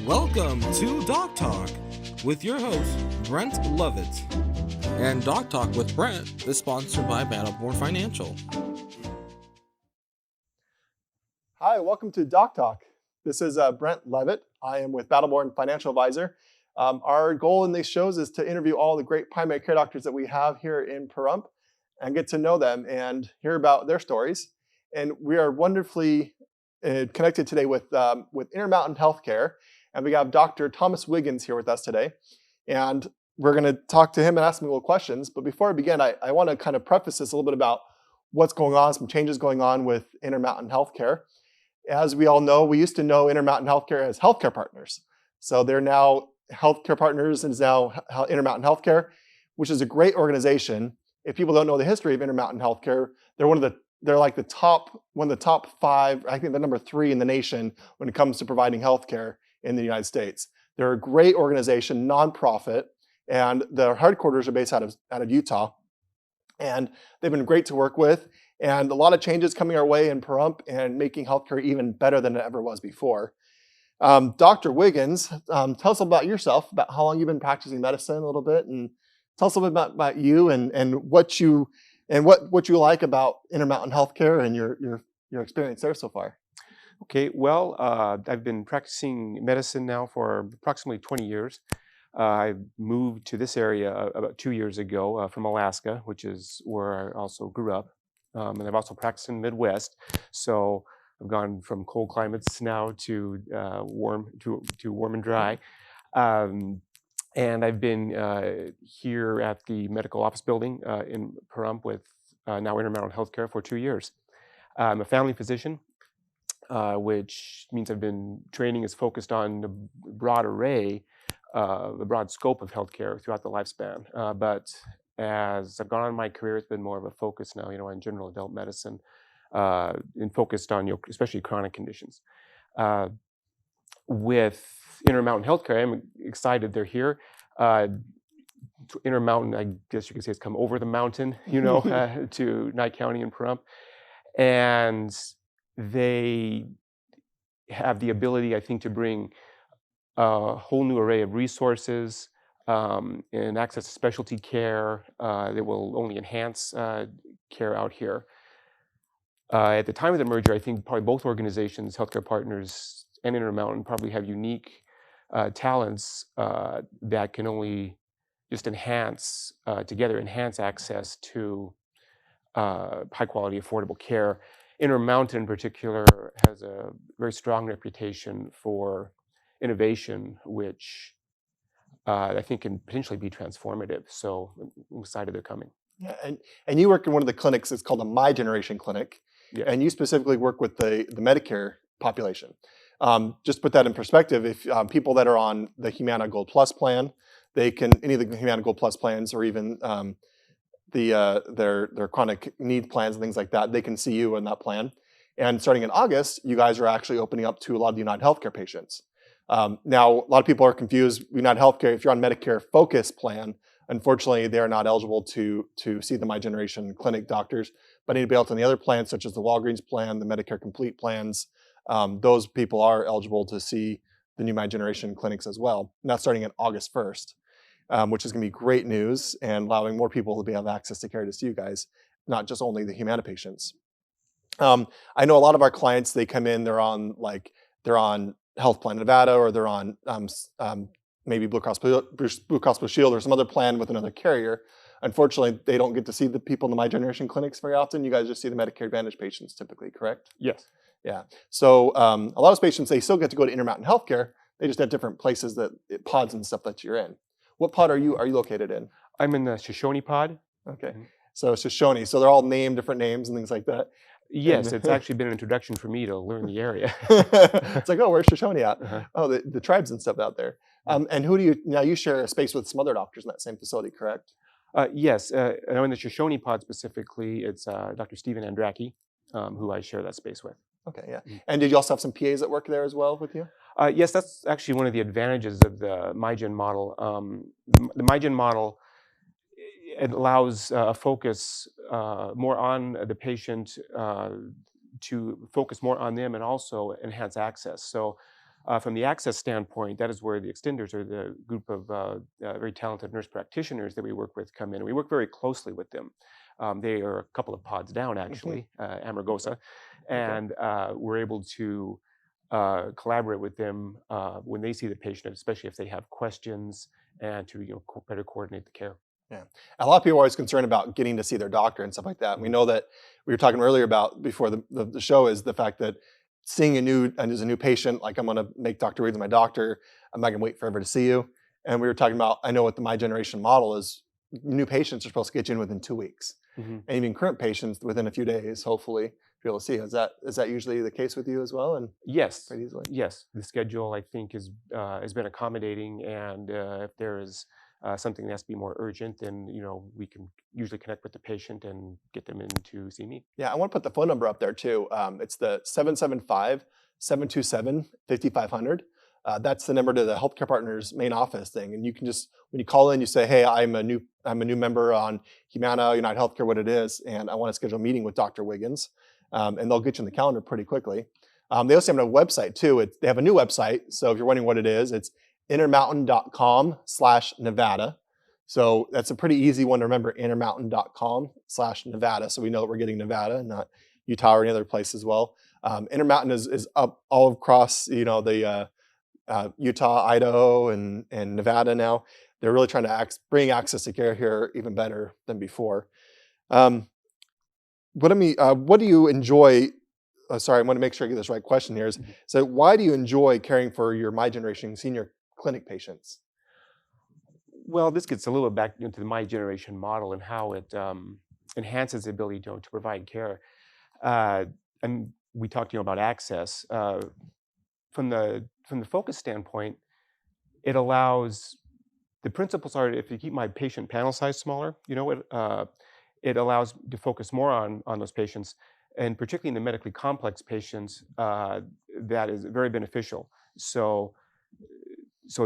Welcome to DocTalk with your host, Brent Leavitt. And DocTalk with Brent is sponsored by Battleborn Financial. Hi, welcome to DocTalk. This is Brent Leavitt. I am with Battleborn Financial Advisor. Our goal in these shows is to interview all the great primary care doctors that we have here in Pahrump and get to know them and hear about their stories. And we are wonderfully connected today with Intermountain Healthcare. And we have Dr. Thomas Wiggins here with us today. And we're going to talk to him and ask him little questions. But before I begin, I want to kind of preface this a little bit about what's going on, some changes going on with Intermountain Healthcare. As we all know, we used to know Intermountain Healthcare as healthcare partners. So they're now healthcare partners and is now Intermountain Healthcare, which is a great organization. If people don't know the history of Intermountain Healthcare, they're one of the top five, I think they're number 3 in the nation when it comes to providing healthcare in the United States. They're a great organization, nonprofit, and their headquarters are based out of Utah. And they've been great to work with, and a lot of changes coming our way in Pahrump and making healthcare even better than it ever was before. Dr. Wiggins, tell us about yourself, about how long you've been practicing medicine a little bit, and tell us a little bit about you and what you like about Intermountain Healthcare and your experience there so far. Okay, well, I've been practicing medicine now for approximately 20 years. I moved to this area about 2 years ago from Alaska, which is where I also grew up. And I've also practiced in the Midwest. So I've gone from cold climates now to warm and dry. And I've been here at the medical office building in Pahrump with now Intermountain Healthcare for 2 years. I'm a family physician, which means I've been training is focused on the broad array, the broad scope of healthcare throughout the lifespan. But as I've gone on in my career, it's been more of a focus now, on general adult medicine, and focused on especially chronic conditions. With Intermountain Healthcare, I'm excited they're here. Intermountain, I guess you could say, has come over the mountain, to Nye County and Pahrump, and they have the ability, I think, to bring a whole new array of resources and access to specialty care that will only enhance care out here. At the time of the merger, I think probably both organizations, Healthcare Partners and Intermountain, probably have unique talents that can only just enhance access to high quality, affordable care. Intermountain in particular has a very strong reputation for innovation, which I think can potentially be transformative. So I'm excited they're coming. Yeah, and you work in one of the clinics. It's called the My Generation Clinic, Yeah. And you specifically work with the Medicare population. Just put that in perspective. If people that are on the Humana Gold Plus plan, they can any of the Humana Gold Plus plans, or even their chronic need plans and things like that, they can see you in that plan. And starting in August, you guys are actually opening up to a lot of the United Healthcare patients. Now, a lot of people are confused. United Healthcare, if you're on Medicare Focus plan, unfortunately, they're not eligible to see the My Generation Clinic doctors. But anybody else on the other plans, such as the Walgreens plan, the Medicare Complete plans, those people are eligible to see the new My Generation clinics as well. And that's starting on August 1st, which is going to be great news and allowing more people to have access to care to see you guys, not just only the Humana patients. I know a lot of our clients, they come in, they're on Health Plan Nevada, or they're on maybe Blue Cross Blue Shield or some other plan with another carrier. Unfortunately, they don't get to see the people in the My Generation clinics very often. You guys just see the Medicare Advantage patients typically, correct? Yes. Yeah. So a lot of patients, they still get to go to Intermountain Healthcare. They just have different places pods and stuff that you're in. What pod are you located in? I'm in the Shoshone pod. Okay. So Shoshone. So they're all named different names and things like that. Yes, it's actually been an introduction for me to learn the area. It's like, oh, where's Shoshone at? Uh-huh. Oh, the tribes and stuff out there. And who do you share a space with some other doctors in that same facility, correct? Yes, and in the Shoshone pod specifically, it's Dr. Stephen Andracki, who I share that space with. Okay, yeah. And did you also have some PAs that work there as well with you? Yes, that's actually one of the advantages of the MyGen model. The MyGen model, it allows a focus more on the patient, to focus more on them and also enhance access. So From the access standpoint, that is where the extenders or the group of very talented nurse practitioners that we work with come in. And we work very closely with them. They are a couple of pods down, actually, Amargosa. And we're able to collaborate with them when they see the patient, especially if they have questions, and to better coordinate the care. Yeah, a lot of people are always concerned about getting to see their doctor and stuff like that. We know that we were talking earlier about before the show is the fact that seeing as a new patient, like I'm going to make Dr. Wiggins my doctor, I'm not going to wait forever to see you. And we were talking about, I know what the My Generation model is, new patients are supposed to get you in within 2 weeks. And even current patients within a few days, hopefully, be able to see. Is that usually the case with you as well? And yes, pretty easily? Yes. The schedule, I think, has been accommodating, and if there is something that has to be more urgent, then we can usually connect with the patient and get them in to see me. Yeah, I want to put the phone number up there too. It's the 775-727-5500. That's the number to the Healthcare Partners main office thing, and you can just, when you call in, you say, "Hey, I'm a new member on Humana, United Healthcare, what it is, and I want to schedule a meeting with Dr. Wiggins," and they'll get you in the calendar pretty quickly. They also have a website too. They have a new website, so if you're wondering what it is, it's intermountain.com/Nevada. So that's a pretty easy one to remember, intermountain.com/Nevada. So we know that we're getting Nevada, not Utah or any other place as well. Intermountain is up all across, the Utah, Idaho, and Nevada now. They're really trying to bring access to care here even better than before. What do you enjoy? Sorry, I want to make sure I get this right question here. So why do you enjoy caring for your My Generation senior clinic patients? Well, this gets a little back into the My Generation model and how it enhances the ability to provide care. And we talked about access. From the focus standpoint, it allows, the principles are, if you keep my patient panel size smaller, it allows to focus more on those patients, and particularly in the medically complex patients, that is very beneficial. So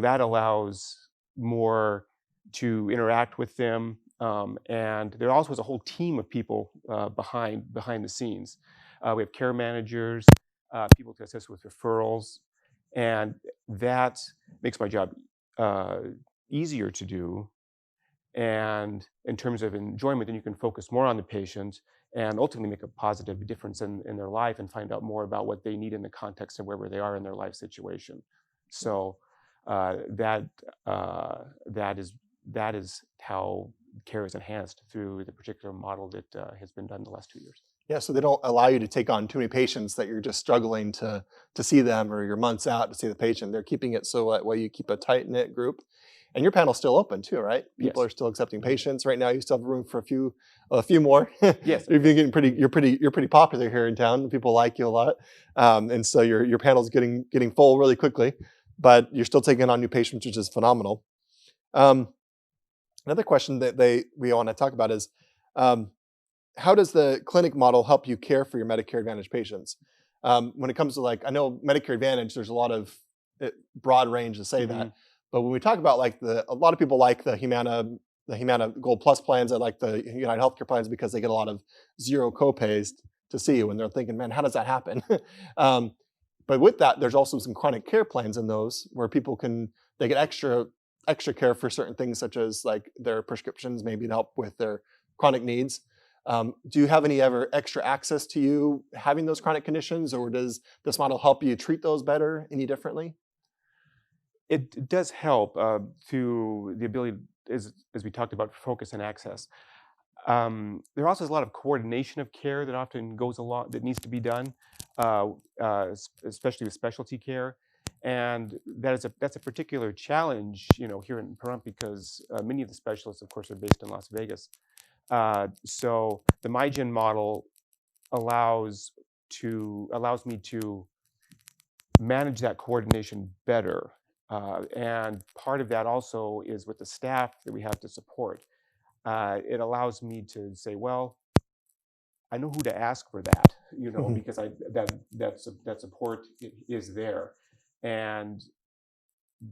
that allows more to interact with them, and there also is a whole team of people behind the scenes. We have care managers, people to assist with referrals, and that makes my job easier to do. And in terms of enjoyment, then you can focus more on the patient and ultimately make a positive difference in their life and find out more about what they need in the context of wherever they are in their life situation. So that is how care is enhanced through the particular model that has been done the last 2 years. Yeah, so they don't allow you to take on too many patients that you're just struggling to see them, or you're months out to see the patient. They're keeping it so that way you keep a tight-knit group. And your panel's still open too, right? People Yes. are still accepting patients. Right now you still have room for a few more. Yes. You've been you're pretty popular here in town. People like you a lot. And so your panel's getting full really quickly, but you're still taking on new patients, which is phenomenal. Another question that we want to talk about is, how does the clinic model help you care for your Medicare Advantage patients? When it comes to, I know Medicare Advantage, there's a lot of broad range to say that, but when we talk about a lot of people like the Humana Gold Plus plans, I like the United Healthcare plans because they get a lot of zero copays to see you, and they're thinking, man, how does that happen? But with that, there's also some chronic care plans in those where people they get extra care for certain things, such as their prescriptions, maybe to help with their chronic needs. Do you have any ever extra access to you having those chronic conditions, or does this model help you treat those better any differently? It does help through the ability, as we talked about, focus and access. There also is a lot of coordination of care that often goes along, that needs to be done, especially with specialty care. And that's a particular challenge, here in Pahrump, because many of the specialists, of course, are based in Las Vegas. So the MyGen model allows me to manage that coordination better. And part of that also is with the staff that we have to support. It allows me to say, well, I know who to ask for that, because that support is there, and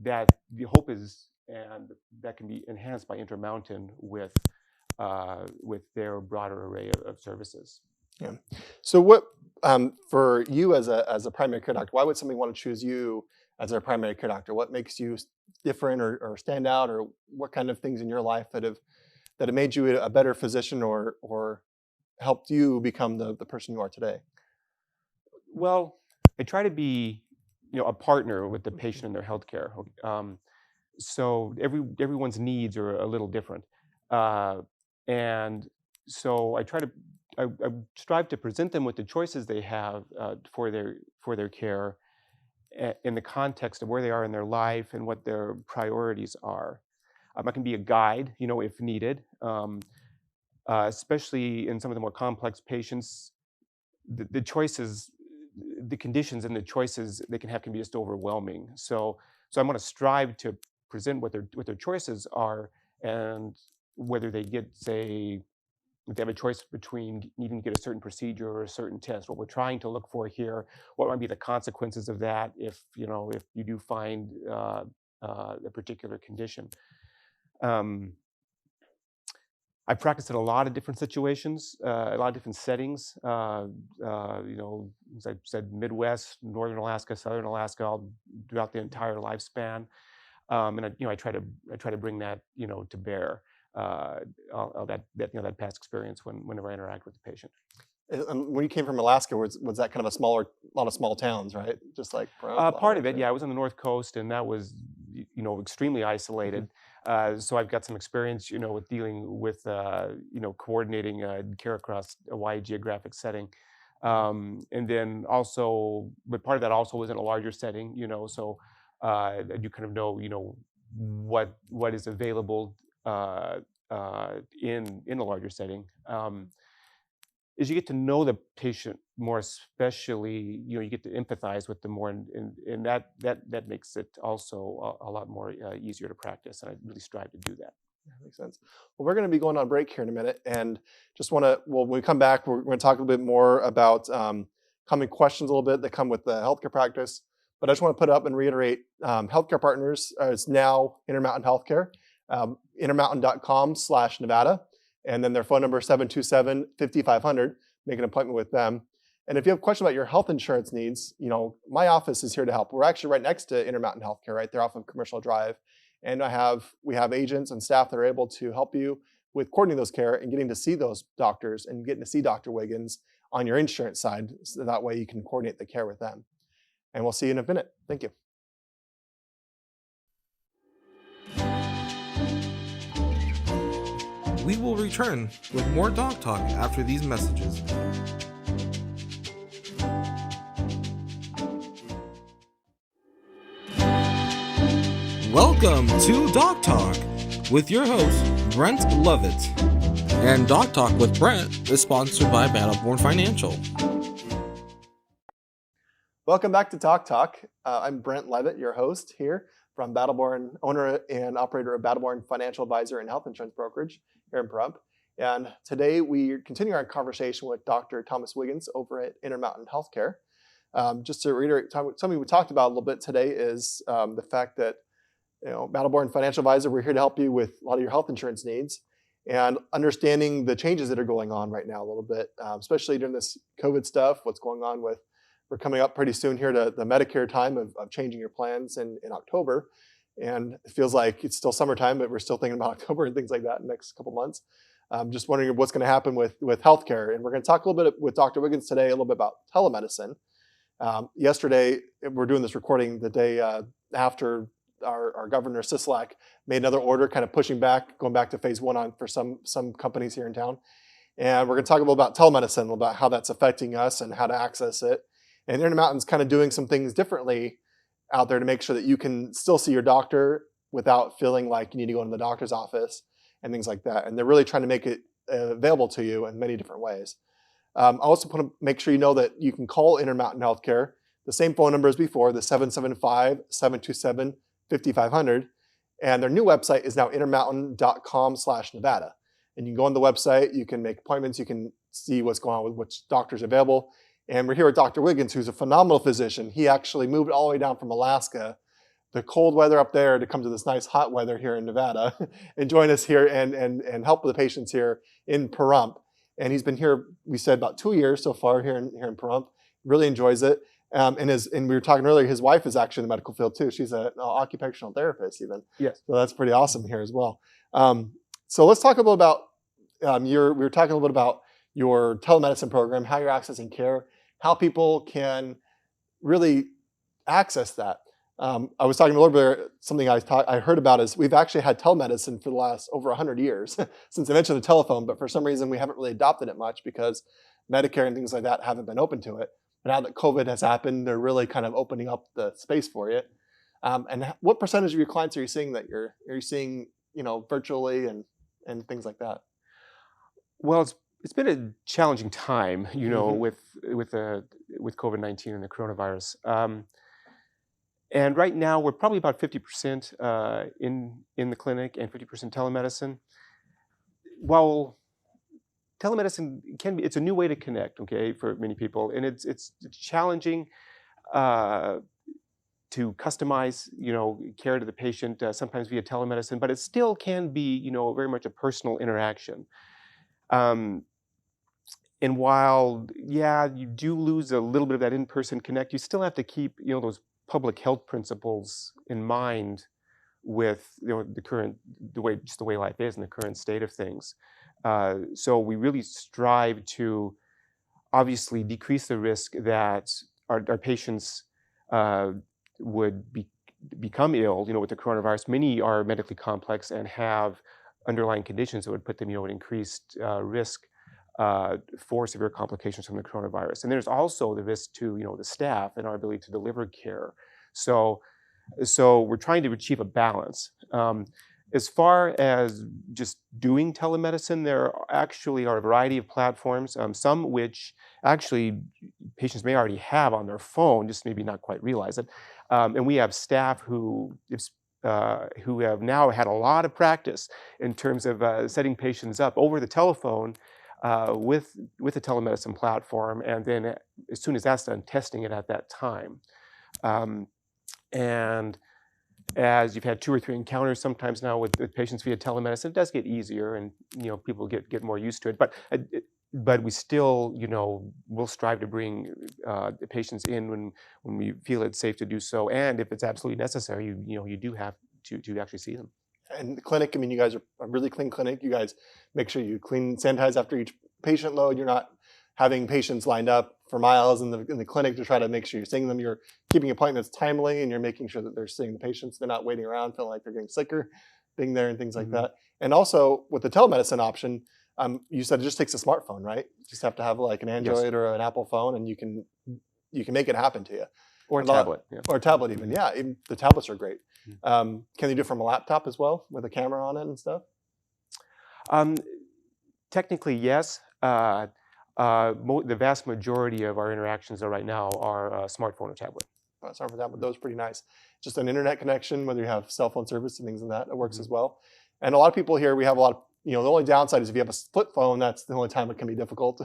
that the hope is, and that can be enhanced by Intermountain with their broader array of services. Yeah. So what for you as a primary care doctor, why would somebody want to choose you as their primary care doctor? What makes you different or stand out, or what kind of things in your life that have made you a better physician or helped you become the person you are today? Well, I try to be, a partner with the patient in their healthcare. So everyone's needs are a little different, and so I strive to present them with the choices they have for their care in the context of where they are in their life and what their priorities are. I can be a guide, if needed, especially in some of the more complex patients. The choices, the conditions and the choices they can have can be just overwhelming. So I'm going to strive to present what their choices are, and whether they get, say, if they have a choice between needing to get a certain procedure or a certain test, what we're trying to look for here, what might be the consequences of that if you do find a particular condition. I practiced in a lot of different situations, a lot of different settings. As I said, Midwest, Northern Alaska, Southern Alaska, all throughout the entire lifespan. And I try to bring that to bear, all that past experience whenever I interact with the patient. When you came from Alaska, was that kind of a lot of small towns, right? Just like Part of it, yeah. I was on the North Coast, and that was extremely isolated. So I've got some experience, with dealing with coordinating care across a wide geographic setting, and then also, but part of that also was in a larger setting, so you kind of know, what is available in a larger setting. As you get to know the patient more, especially, you get to empathize with them more, and that makes it also a lot more easier to practice, and I really strive to do that. Yeah, makes sense. Well, we're going to be going on break here in a minute, and just want to, when we come back, we're going to talk a little bit more about common questions a little bit that come with the healthcare practice. But I just want to put up and reiterate, healthcare partners is now Intermountain Healthcare, intermountain.com/Nevada. And then their phone number is 727-5500. Make an appointment with them. And if you have a question about your health insurance needs, my office is here to help. We're actually right next to Intermountain Healthcare, right there off of Commercial Drive. And we have agents and staff that are able to help you with coordinating those care and getting to see those doctors and getting to see Dr. Wiggins on your insurance side. So that way you can coordinate the care with them. And we'll see you in a minute. Thank you. We will return with more Doc Talk after these messages. Welcome to Doc Talk with your host, Brent Leavitt. And Doc Talk with Brent is sponsored by Battleborn Financial. Welcome back to DocTalk. I'm Brent Leavitt, your host here from Battleborn, owner and operator of Battleborn Financial Advisor and Health Insurance Brokerage here in Pahrump. And today we continue our conversation with Dr. Thomas Wiggins over at Intermountain Healthcare. Just to reiterate, something we talked about a little bit today is the fact that, Battleborn Financial Advisor, we're here to help you with a lot of your health insurance needs and understanding the changes that are going on right now a little bit, especially during this COVID stuff, what's going on with, we're coming up pretty soon here to the Medicare time of changing your plans in October. And it feels like it's still summertime, but we're still thinking about October and things like that in the next couple months. Just wondering what's going to happen with healthcare. And we're going to talk a little bit with Dr. Wiggins today, a little bit about telemedicine. Yesterday, we're doing this recording the day after our Governor Sisolak made another order, kind of pushing back, going back to phase 1 on for some companies here in town. And we're going to talk a little about telemedicine, a little about how that's affecting us and how to access it. And Intermountain's kind of doing some things differently out there to make sure that you can still see your doctor without feeling like you need to go into the doctor's office and things like that. And they're really trying to make it available to you in many different ways. I also want to make sure you know that you can call Intermountain Healthcare, the same phone number as before, the 775-727-5500. And their new website is now intermountain.com/Nevada. And you can go on the website, you can make appointments, you can see what's going on with which doctors are available. And we're here with Dr. Wiggins, who's a phenomenal physician. He actually moved all the way down from Alaska, the cold weather up there, to come to this nice hot weather here in Nevada and join us here and help with the patients here in Pahrump. and he's been here, we said, about 2 years so far here in Pahrump. Really enjoys it. And we were talking earlier, his wife is actually in the medical field too. She's an occupational therapist even. Yes. So that's pretty awesome here as well. So let's talk a little about we were talking a little bit about your telemedicine program, how you're accessing care, how people can really access that. I was talking a little bit, something I heard about is we've actually had telemedicine for the last over 100 years since the invention of the telephone, but for some reason we haven't really adopted it much because Medicare and things like that haven't been open to it. But now that COVID has happened, they're really kind of opening up the space for it. And what percentage of your clients are you seeing that you're seeing, virtually and things like that? Well, it's been a challenging time, with COVID-19 and the coronavirus. And right now we're probably about 50% in the clinic and 50% telemedicine. While telemedicine it's a new way to connect, okay, for many people, and it's challenging to customize, care to the patient sometimes via telemedicine, but it still can be, very much a personal interaction. And while, you do lose a little bit of that in-person connect, you still have to keep, those public health principles in mind with the way life is and the current state of things. So we really strive to obviously decrease the risk that our patients would become ill, with the coronavirus. Many are medically complex and have underlying conditions that would put them, at increased risk for severe complications from the coronavirus. And there's also the risk to, the staff and our ability to deliver care. So we're trying to achieve a balance. As far as just doing telemedicine, there actually are a variety of platforms, some which actually patients may already have on their phone, just maybe not quite realize it. And we have staff who have now had a lot of practice in terms of setting patients up over the telephone with the telemedicine platform, and then as soon as that's done, testing it at that time. And as you've had 2 or 3 encounters sometimes now with patients via telemedicine, it does get easier, and people get more used to it. But we still, will strive to bring the patients in when we feel it's safe to do so, and if it's absolutely necessary, you do have to actually see them. And the clinic, you guys are a really clean clinic. You guys make sure you clean, sanitize after each patient load. You're not having patients lined up for miles in the clinic to try to make sure you're seeing them. You're keeping appointments timely, and you're making sure that they're seeing the patients. They're not waiting around feeling like they're getting sicker, being there and things like that. And also with the telemedicine option, you said it just takes a smartphone, right? You just have to have like an Android or an Apple phone, and you can make it happen to you. Or a tablet. Or a tablet even. Yeah, even the tablets are great. Can you do it from a laptop as well with a camera on it and stuff? Technically, yes. The vast majority of our interactions right now are smartphone or tablet. Sorry for that, but those are pretty nice. Just an internet connection, whether you have cell phone service and things like that, it works as well. And a lot of people here, we have a lot of, the only downside is if you have a flip phone, that's the only time it can be difficult.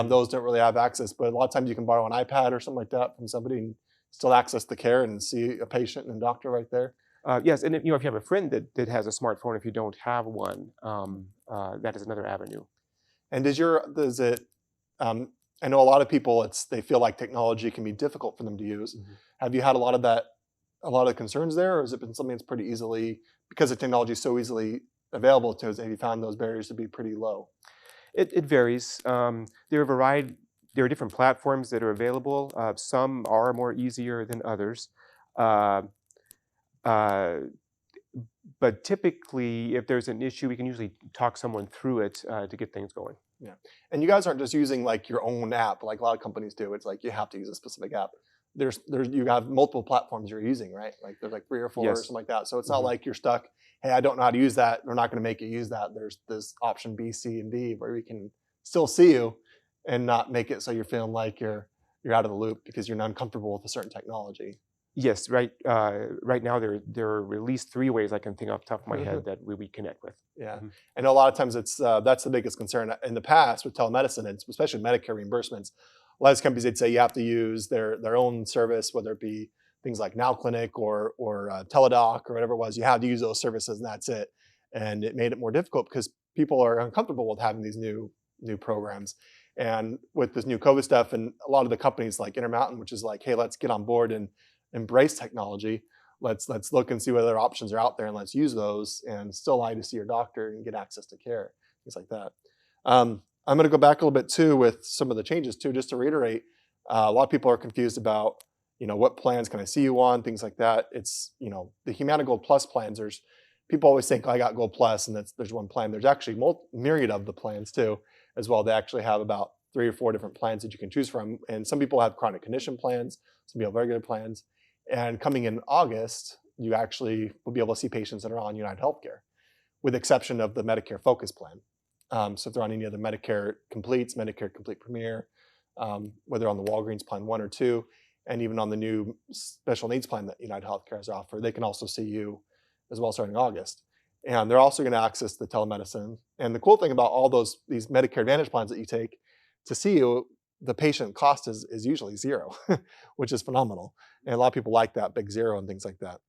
Those don't really have access, but a lot of times you can borrow an iPad or something like that from somebody and still access the care and see a patient and a doctor right there. Yes, and if you have a friend that has a smartphone, if you don't have one, that is another avenue. And I know a lot of people, they feel like technology can be difficult for them to use. Have you had a lot of concerns there, or has it been something that's pretty easily, because the technology is so easily available to us, have you found those barriers to be pretty low? It varies. There are different platforms that are available. Some are more easier than others. But typically, if there's an issue, we can usually talk someone through it to get things going. Yeah, and you guys aren't just using like your own app like a lot of companies do. It's like you have to use a specific app. You have multiple platforms you're using, right? Like there's like 3 or 4 or something like that. So it's not like you're stuck, hey, I don't know how to use that. We're not going to make you use that. There's this option B, C, and D where we can still see you and not make it so you're feeling like you're out of the loop because you're uncomfortable with a certain technology. Yes, right. Right now there are at least 3 ways I can think off the top of my head that we connect with. Yeah, I know a lot of times that's the biggest concern in the past with telemedicine, and especially Medicare reimbursements. A lot of companies, they'd say you have to use their own service, whether it be things like Now Clinic or Teledoc or whatever it was. You have to use those services, and that's it. And it made it more difficult because people are uncomfortable with having these new new programs. And with this new COVID stuff, and a lot of the companies like Intermountain, which is like, hey, let's get on board and embrace technology. Let's look and see what other options are out there, and let's use those, and still allow you to see your doctor and get access to care, things like that. I'm going to go back a little bit too with some of the changes too, just to reiterate. A lot of people are confused about, what plans can I see you on, things like that. It's, the Humana Gold Plus plans. There's people always think, I got Gold Plus, and there's one plan. There's actually myriad of the plans too, as well. They actually have about 3 or 4 different plans that you can choose from. And some people have chronic condition plans, some people have regular plans. And coming in August, you actually will be able to see patients that are on United Healthcare, with the exception of the Medicare Focus plan. So if they're on any of the Medicare Completes, Medicare Complete Premier, whether on the Walgreens plan 1 or 2, and even on the new special needs plan that United Healthcare has offered, they can also see you as well starting August. And they're also going to access the telemedicine. And the cool thing about all these Medicare Advantage plans that you take, to see you, the patient cost is usually zero, which is phenomenal. And a lot of people like that big zero and things like that.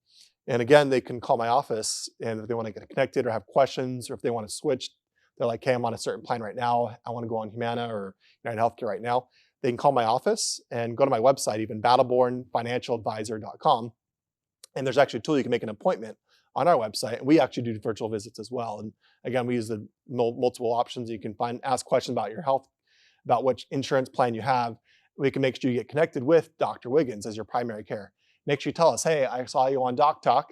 And again, they can call my office, and if they want to get connected or have questions, or if they want to switch, they're like, hey, I'm on a certain plan right now, I want to go on Humana or United Healthcare right now. They can call my office and go to my website, even battlebornfinancialadvisor.com. And there's actually a tool you can make an appointment on our website. And we actually do virtual visits as well. And again, we use the multiple options. You can ask questions about your health, about which insurance plan you have. We can make sure you get connected with Dr. Wiggins as your primary care. Make sure you tell us, hey, I saw you on DocTalk,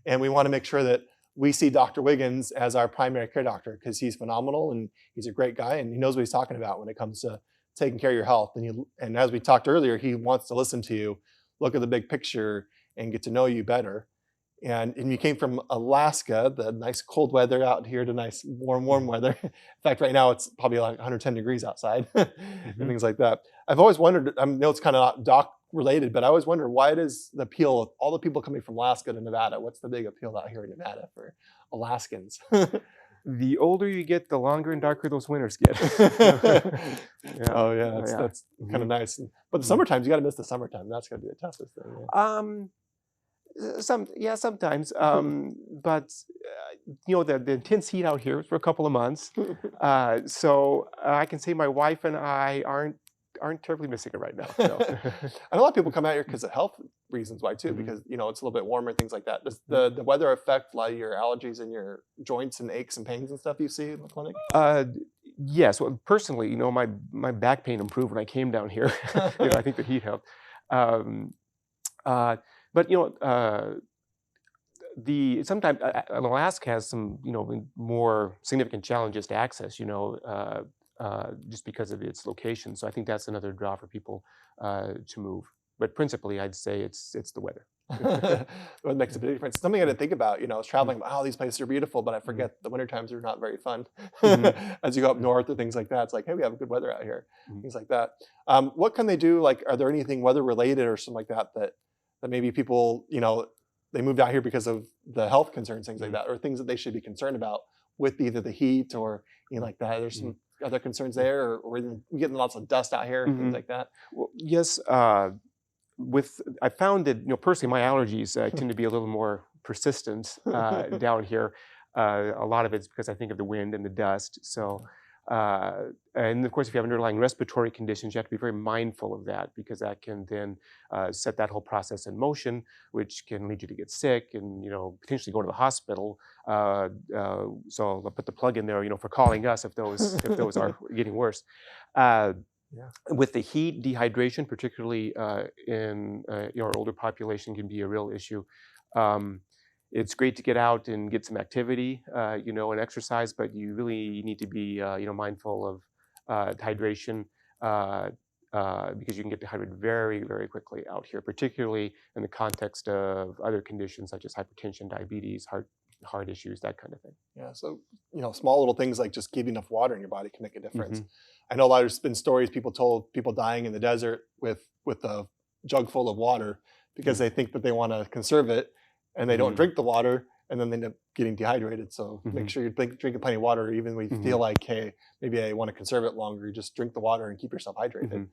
and we want to make sure that we see Dr. Wiggins as our primary care doctor, because he's phenomenal and he's a great guy, and he knows what he's talking about when it comes to taking care of your health. And as we talked earlier, he wants to listen to you, look at the big picture, and get to know you better. And you came from Alaska, the nice cold weather, out here to nice warm weather. In fact, right now it's probably like 110 degrees outside and things like that. I've always wondered, I know it's kind of not doc related, but I always wonder, why does the appeal of all the people coming from Alaska to Nevada, what's the big appeal out here in Nevada for Alaskans? The older you get, the longer and darker those winters get. Yeah. Oh yeah, that's kind of nice. But the summertime, you got to miss the summertime. That's got to be the toughest thing. Yeah. Sometimes. But the intense heat out here for a couple of months. So I can say my wife and I aren't terribly missing it right now. So. I know a lot of people come out here because of health reasons why too, because it's a little bit warmer and things like that. Does the weather affect a lot of your allergies and your joints and aches and pains and stuff you see in the clinic? Yes. Well, personally, my back pain improved when I came down here. I think the heat helped. But sometimes Alaska has some more significant challenges to access. Just because of its location. So I think that's another draw for people to move. But principally, I'd say it's the weather. It makes a big difference. Something I didn't think about, I was traveling, these places are beautiful, but I forget the winter times are not very fun. As you go up north or things like that, it's like, hey, we have good weather out here, things like that. What can they do? Like, are there anything weather related or something like that maybe people, they moved out here because of the health concerns, things like that, or things that they should be concerned about with either the heat or like that? There's some other concerns there, or we're getting lots of dust out here, things like that? Well, yes. I found that personally my allergies tend to be a little more persistent down here. A lot of it's because I think of the wind and the dust. So, and of course, if you have underlying respiratory conditions, you have to be very mindful of that, because that can then set that whole process in motion, which can lead you to get sick and potentially go to the hospital. So I'll put the plug in there, for calling us if those are getting worse. With the heat, dehydration, particularly in our older population, can be a real issue. It's great to get out and get some activity, and exercise, but you really need to be, mindful of hydration, because you can get dehydrated very, very quickly out here, particularly in the context of other conditions such as hypertension, diabetes, heart issues, that kind of thing. Yeah, so small little things like just keeping enough water in your body can make a difference. I know there's been stories people told, people dying in the desert with a jug full of water because they think that they want to conserve it, and they don't drink the water, and then they end up getting dehydrated. So make sure you're drinking plenty of water, even when you feel like, hey, maybe I want to conserve it longer. You just drink the water and keep yourself hydrated,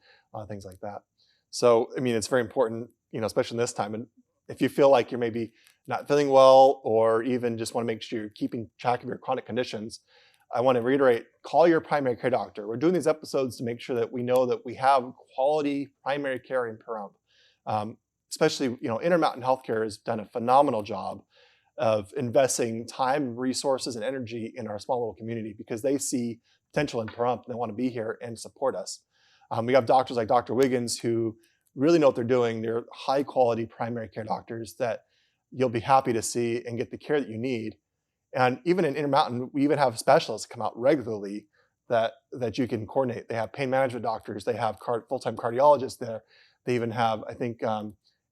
things like that. So, it's very important, especially in this time. And if you feel like you're maybe not feeling well, or even just want to make sure you're keeping track of your chronic conditions, I want to reiterate, call your primary care doctor. We're doing these episodes to make sure that we know that we have quality primary care in Pahrump. Especially, Intermountain Healthcare has done a phenomenal job of investing time, resources, and energy in our small little community because they see potential in Pahrump and they want to be here and support us. We have doctors like Dr. Wiggins who really know what they're doing. They're high quality primary care doctors that you'll be happy to see and get the care that you need. And even in Intermountain, we even have specialists come out regularly that you can coordinate. They have pain management doctors. They have full-time cardiologists there. They even have, I think,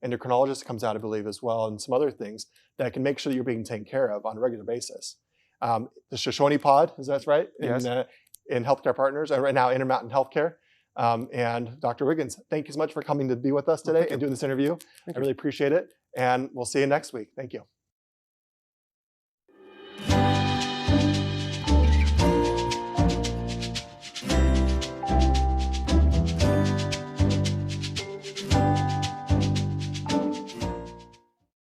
endocrinologist comes out, I believe, as well, and some other things that can make sure that you're being taken care of on a regular basis. The Shoshone Pod, is that right? Yes. In Healthcare Partners, right now Intermountain Healthcare. And Dr. Wiggins, thank you so much for coming to be with us today and doing this interview. I really appreciate it. And we'll see you next week. Thank you.